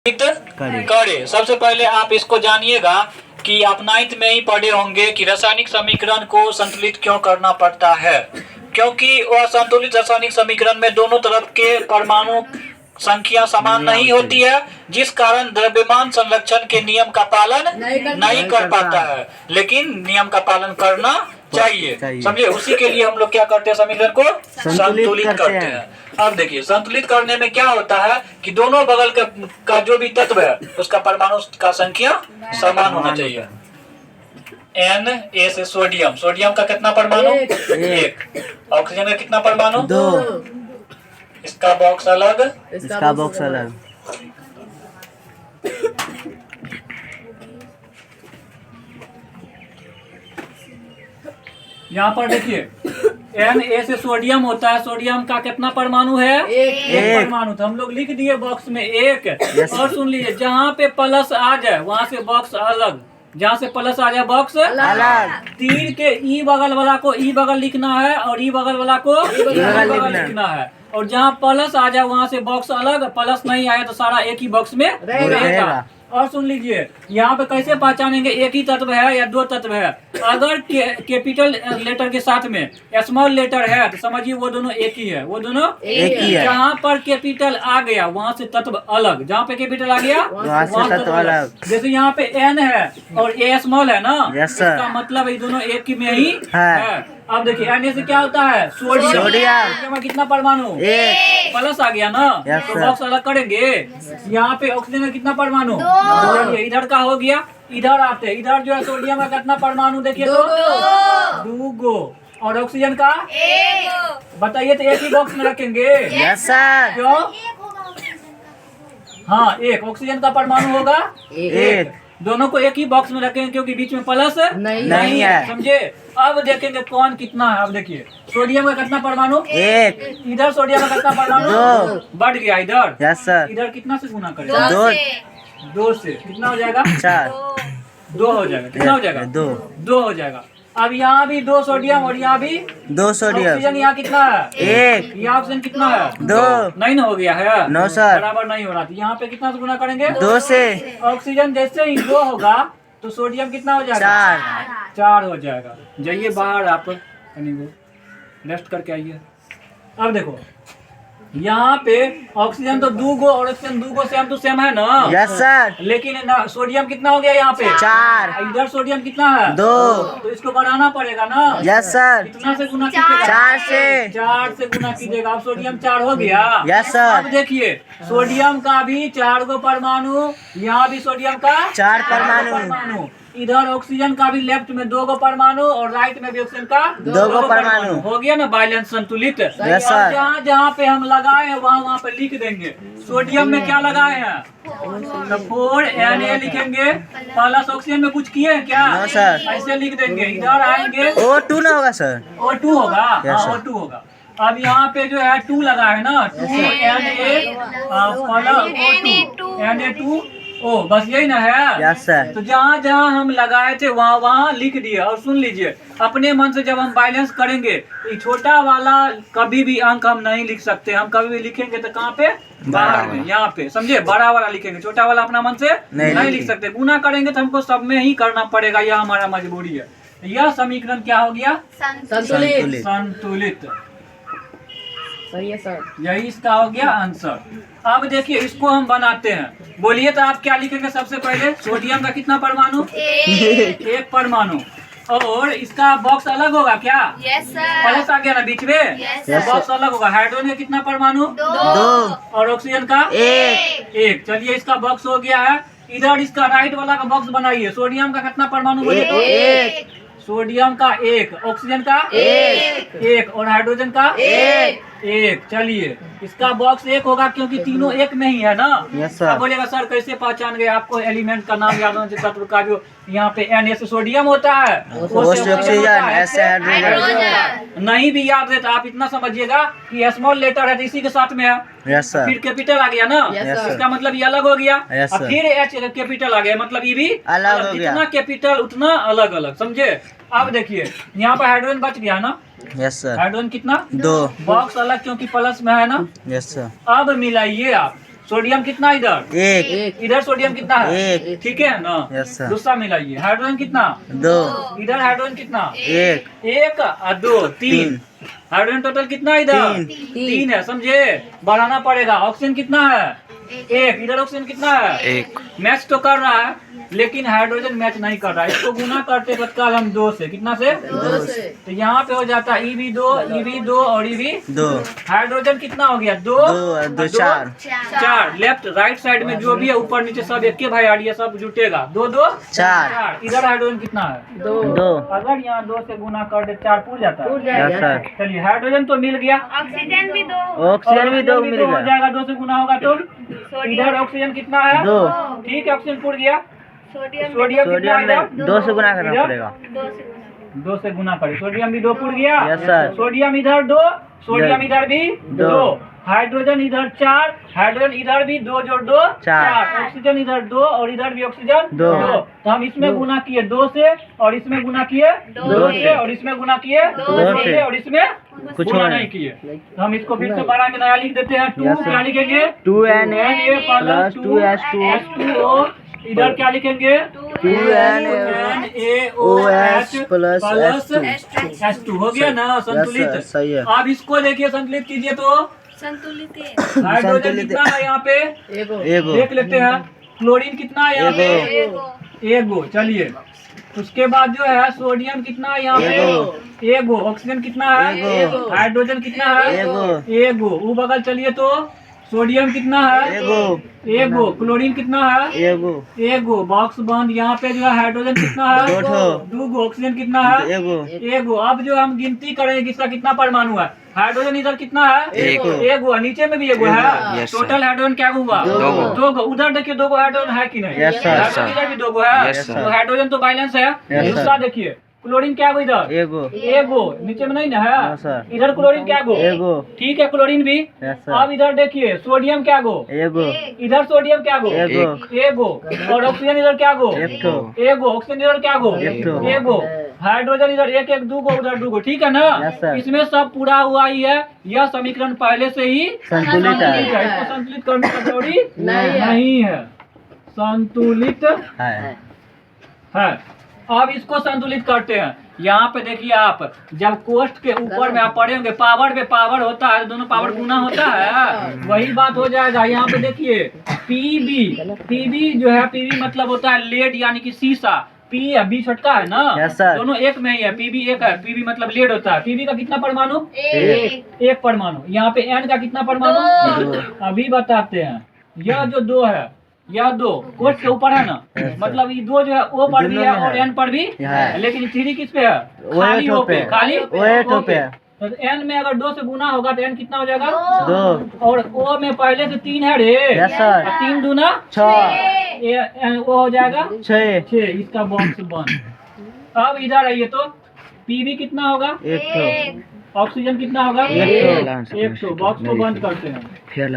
करे। सबसे पहले आप इसको जानिएगा कि आप 9th में ही पढ़े होंगे कि रासायनिक समीकरण को संतुलित क्यों करना पड़ता है। क्योंकि वह संतुलित रासायनिक समीकरण में दोनों तरफ के परमाणु संख्या समान नहीं होती है, जिस कारण द्रव्यमान संरक्षण के नियम का पालन नहीं कर पाता है, लेकिन नियम का पालन करना चाहिए। समझे? उसी के लिए हम लोग क्या करते हैं, समीकरण को संतुलित करते हैं। अब देखिए संतुलित करने में क्या होता है कि दोनों बगल का जो भी तत्व है उसका परमाणु का संख्या समान होना चाहिए। Na से सोडियम, सोडियम का कितना परमाणु? 1। ऑक्सीजन का कितना परमाणु? 2। इसका बॉक्स अलग, इसका बॉक्स अलग। यहाँ पर देखिए Na से सोडियम होता है, सोडियम का कितना परमाणु है? 1 परमाणु। तो हम लोग लिख दिए बॉक्स में 1। और सुन लीजिए, जहाँ पे प्लस आ जाए वहाँ से बॉक्स अलग, जहाँ से प्लस आ जाए बॉक्स अलग। तीर के ई बगल वाला को ई बगल लिखना है और ई बगल वाला को ई बगल लिखना है। और जहाँ प्लस आ जाए वहाँ से बॉक्स अलग, प्लस नहीं आया तो सारा एक ही बॉक्स में रहेगा। और सुन लीजिए, यहाँ पे कैसे पहचानेंगे एक ही तत्व है या 2 तत्व है? अगर कैपिटल लेटर के साथ में स्मॉल लेटर है तो समझिए वो दोनों एक ही है, वो दोनों एक ही है। जहाँ पर कैपिटल आ गया वहाँ से तत्व अलग, जहाँ पे कैपिटल आ गया वहाँ से तत्व अलग। जैसे यहाँ पे N है और A स्मॉल है ना, यस सर। इसका मतलब ये दोनों एक ही में ही है। है। अब देखिए Na से क्या होता है? सोडियम में कितना परमाणु? 1। प्लस आ गया ना, यस तो सर। बॉक्स अलग करेंगे। यहाँ पे ऑक्सीजन में कितना परमाणु? 2। इधर का हो गया, इधर आते इधर जो है सोडियम का कितना परमाणु देखिए तो 2 और ऑक्सीजन का 1। बताइए तो एक ही बॉक्स में रखेंगे? Yes sir. क्यों? हाँ 1 ऑक्सीजन का परमाणु होगा 1। दोनों को एक ही बॉक्स में रखेंगे क्योंकि बीच में प्लस नहीं है। समझे? अब देखेंगे कौन कितना है। अब देखिए सोडियम का कितना परमाणु? 1। इधर सोडियम का कितना परमाणु? 2। बढ़ गया इधर। Yes sir. इधर कितना से गुना करेंगे? 2 से कितना हो जाएगा? 4। 2 हो जाएगा। कितना हो जाएगा? 2 हो जाएगा। अब यहाँ भी 2 सोडियम और यहाँ भी 2 सोडियम। ऑक्सीजन यहाँ कितना है? 1। यहाँ ऑक्सीजन कितना है? 2। नहीं ना हो गया है? No sir. बराबर नहीं हो रहा। तो यहाँ पे कितना से गुना करेंगे? 2 से। ऑक्सीजन जैसे ही 2 होगा तो सोडियम कितना हो जाएगा? 4 हो जाएगा। जाइए बाहर, आप कहीं वो रेस्ट करके आइए। अब देखो यहाँ पे ऑक्सीजन तो 2 और ऑक्सीजन 2 सेम टू सेम है ना? Yes sir. लेकिन सोडियम कितना हो गया यहाँ पे? 4। इधर सोडियम कितना है? 2। तो इसको बढ़ाना पड़ेगा ना? Yes sir. कितना से गुना कीजिएगा? 4 से। 4 से गुना कीजिएगा। अब सोडियम 4 हो गया। Yes sir. अब देखिए सोडियम का भी 4 गो परमाणु, यहाँ भी सोडियम का 4 परमाणु। इधर ऑक्सीजन का भी लेफ्ट में 2 गो परमाणु और राइट में भी ऑक्सीजन का 2 गो परमाणु। हो गया ना बैलेंस, संतुलित। Yes sir. जहाँ जहाँ पे हम लगाए हैं वहाँ पे लिख देंगे। सोडियम में क्या लगाए हैं? तो 4Na लिखेंगे। प्लस ऑक्सीजन में कुछ किए हैं क्या? No sir. ऐसे लिख देंगे। इधर आएंगे O2 ना होगा सर? O2 होगा। Yes, हाँ sir. O2 होगा। अब यहाँ पे जो है 2 लगा है ना, 2Na Na2 ओ, बस यही ना है? Yes sir. तो जहाँ जहाँ हम लगाए थे वहाँ वहाँ लिख दिए। और सुन लीजिए, अपने मन से जब हम बैलेंस करेंगे ये छोटा वाला कभी भी अंक हम नहीं लिख सकते। हम कभी भी लिखेंगे तो कहाँ पे? बाहर में, यहाँ पे। समझे? बड़ा वाला लिखेंगे, छोटा वाला अपना मन से नहीं लिख सकते। गुना करेंगे तो हमको सब में ही करना पड़ेगा, यह हमारा मजबूरी है। यह समीकरण क्या हो गया? संतुलित। संतुलित। सही है सर। यही इसका हो गया आंसर। अब देखिए इसको हम बनाते हैं। बोलिए तो आप क्या लिखेंगे सबसे पहले? सोडियम का कितना परमाणु? 1 परमाणु। और इसका बॉक्स अलग होगा क्या? Yes sir. प्लस आ गया ना बीच में? यस तो बॉक्स अलग होगा। हाइड्रोजन का कितना परमाणु? 2। और ऑक्सीजन का 1। चलिए इसका बॉक्स हो गया है। इधर इसका राइट वाला का बॉक्स बनाइए। सोडियम का कितना परमाणु बोलिए तो? 1। सोडियम का 1, ऑक्सीजन का 1 और हाइड्रोजन का 1। चलिए इसका बॉक्स 1 होगा क्योंकि तीनों एक में ही है ना? Yes sir. आप बोलेगा सर कैसे पहचान गए? आपको एलिमेंट का नाम याद होना चाहिए। तत्व का जो यहाँ पे Na से सोडियम होता है, O से ऑक्सीजन, S से हाइड्रोजन। नहीं भी याद है तो आप इतना समझिएगा कि स्मॉल लेटर है तो इसी के साथ में है। Yes sir. फिर कैपिटल आ गया ना, Yes, sir. इसका मतलब ये अलग हो गया। Yes, और sir. फिर H कैपिटल आ गया, मतलब ये भी अलग हो गया। जितना कैपिटल उतना अलग अलग। समझे? अब देखिए यहाँ पर हाइड्रोजन बच गया ना? Yes sir. हाइड्रोजन कितना? 2। बॉक्स अलग क्योंकि प्लस में है ना? Yes sir. अब मिलाइए आप सोडियम कितना इधर? एक। इधर सोडियम कितना है? एक। ठीक है ना? Yes sir. दूसरा मिलाइए। हाइड्रोजन कितना? 2 इधर हाइड्रोजन कितना? एक। एक और 2 3। हाइड्रोजन टोटल कितना इधर? 3 है, समझे? बढ़ाना पड़ेगा। ऑक्सीजन कितना है? एक। इधर ऑक्सीजन कितना है? एक। मैच तो कर रहा है लेकिन हाइड्रोजन मैच नहीं कर रहा है। इसको गुना करते तत्काल हम 2 से। कितना से? 2 से। तो यहाँ पे हो जाता है EV2 EV2 और EV2। 2 हाइड्रोजन कितना हो गया? 2 2 4 4। लेफ्ट राइट साइड में जो भी है ऊपर नीचे सब एक के भाई आड़िए सब जुटेगा। 2 2 4। इधर हाइड्रोजन कितना है? 2 अगर यहाँ 2 से गुना कर दे 4 पूर जाता है। Yes sir. चलिए हाइड्रोजन तो मिल गया। ऑक्सीजन भी 2। ऑक्सीजन भी 2 मिल हो गया। जाएगा। 2 से गुना होगा तो इधर ऑक्सीजन कितना है? 2। ठीक है, ऑक्सीजन पूर गया। सोडियम सोडियम कितना सोडियम इधर? में 2 से गुना करना पड़ेगा। 2 से गुना। 2 से गुना करें। सोडियम भी 2 पूर गया। Yes sir. सोडियम इधर 2, सोडियम इधर भी 2। 2। हाइड्रोजन इधर 4, हाइड्रोजन इधर भी 2 जोड़ 2 4। ऑक्सीजन इधर 2 और इधर भी ऑक्सीजन 2। तो हम इसमें गुना किए 2 से और इसमें गुना किए 2 से और इसमें गुना किए 2 से और इसमें कुछ गुना और नहीं किए। तो हम इसको फिर से बना के नया लिख देते हैं। 2 Yes, sir. क्या लिखेंगे? 2Na plus 2H2 H2O। इधर क्या लिखेंगे? 2NaOH प्लस H2 हो गया ना संतुलित। सही है। आप इसको देखिए संतुलित कीजिए तो संतुलित है। हाइड्रोजन संतुलित कितना है यहाँ पे? एगो। देख लेते हैं। क्लोरीन कितना है यहाँ पे? एगो। एगो। चलिए उसके बाद जो है सोडियम कितना है यहाँ पे? एगो। ऑक्सीजन कितना है? एगो। हाइड्रोजन कितना है? एगो। एगो। वो बगल चलिए तो सोडियम कितना है? एगो। एगो। क्लोरीन कितना है? एगो। एगो। बॉक्स बंद। यहाँ पे जो है हाइड्रोजन कितना है? 2 ऑक्सीजन कितना है? एगो। एगो। अब जो हम गिनती करेंगे किसका कितना परमाणु है। हाइड्रोजन इधर कितना है? एगो। एगो। नीचे में भी एगो है। टोटल हाइड्रोजन क्या हुआ? 2 उधर देखिए 2 हाइड्रोजन है कि नहीं? Yes, sir. हाइड्रोजन इधर भी 2 है। Yes, sir. तो हाइड्रोजन तो बैलेंस है। Yes, sir. दूसरा देखिए क्लोरीन क्या हुआ इधर? एगो। एगो। नीचे में नहीं ना है? No, sir. इधर क्लोरीन क्या गो? एगो। ठीक है, क्लोरीन भी। यस अब सर। इधर देखिए सोडियम क्या गो? एगो। इधर सोडियम क्या गो? एगो। एगो। और ऑक्सीजन इधर क्या गो? एक ठो। एगो। ऑक्सीजन इधर क्या गो? एक ठो। एगो। हाइड्रोजन इधर 1 1 2 गो उधर 2 गो। ठीक है ना? Yes, sir. इसमें सब पूरा हुआ ही है। यह समीकरण पहले से ही संतुलित है। इसको संतुलित करने की जरूरी नहीं है। संतुलित है। अब इसको संतुलित करते हैं। यहाँ पे देखिए आप जब कोष्ठ के ऊपर में आप पढ़े होंगे पावर पे पावर होता है, दोनों पावर गुना होता है, वही बात हो जाएगा। यहाँ पे देखिए पीबी जो है, पीबी मतलब होता है लेड यानी कि शीशा। पी है बी छोटका है ना? Yes, sir. दोनों एक में ही है। पीबी एक है। पीबी मतलब लेड होता है। पीबी का कितना परमाणु? एक परमाणु। यहाँ पे एन का कितना परमाणु? अभी बताते हैं। यह जो 2 है, यह 2 कोष्ठ के ऊपर है ना? मतलब ये 2 जो है O पर भी है और N पर भी है। लेकिन 3 किस पे है? खाली O पे। खाली O पे। तो N में अगर 2 से गुना होगा तो N कितना हो जाएगा? 2। और O में पहले से 3 है रे। Yes sir. 3 दूना 6। वो हो जाएगा 6। इसका बॉक्स बंद। अब इधर आइए तो पीबी कितना होगा? एक ठो। ऑक्सीजन कितना होगा? एक तो बॉक्स को बंद करते हैं।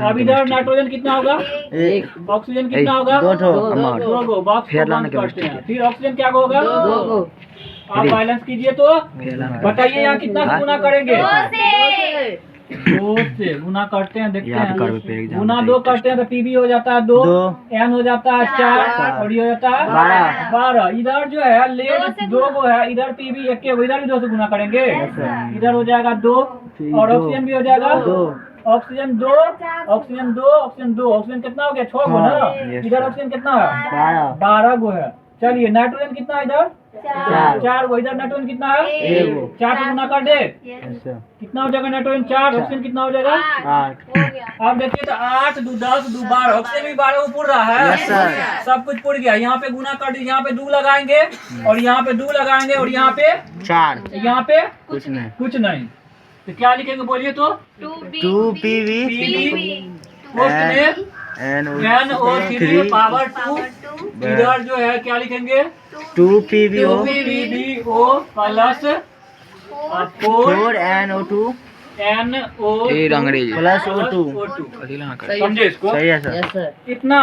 अब इधर नाइट्रोजन कितना होगा? एक। ऑक्सीजन कितना होगा? 2 ठो। 2 गो। बॉक्स को बंद करते हैं। फिर ऑक्सीजन क्या होगा? 2 गो। आप बैलेंस कीजिए तो बताइए यहाँ कितना से गुना करेंगे? 2 से गुना करते हैं। देखते हैं गुना 2 करते हैं तो पीबी हो जाता है 2, एन हो जाता है 4 और ये हो जाता है 12। इधर जो है लेड 2 गो है। इधर पीबी 1 के, इधर भी 2 से गुना करेंगे। इधर हो जाएगा 2 और ऑक्सीजन भी हो जाएगा 2। Oxygen 2, oxygen 2, oxygen 2। ऑक्सीजन कितना हो गया? 6 गो ना? इधर ऑक्सीजन कितना है? 12 गो है। चलिए नाइट्रोजन कितना है इधर? 4 गो। इधर नाइट्रोजन कितना है? 4 से गुना कर दे कितना हो जाएगा? नाइट्रोजन 4। ऑक्सीजन कितना हो जाएगा? 8। अब देखिए तो 8 2 10 2 12। ऑक्सीजन भी 12 को पूर रहा है। Yes sir. सब कुछ पूर गया। यहाँ पे गुना कर दीजिए। यहाँ पे 2 लगाएंगे और यहाँ पे 2 लगाएंगे और यहाँ पे 4। यहाँ पे कुछ नहीं। कुछ नहीं। तो क्या लिखेंगे बोलिए तो? 2 पीवी NO3 पावर 2। इधर जो है क्या लिखेंगे? 2 PbO PbO plus 4 NO2 NO plus O2। समझे इसको? सही है सर। इतना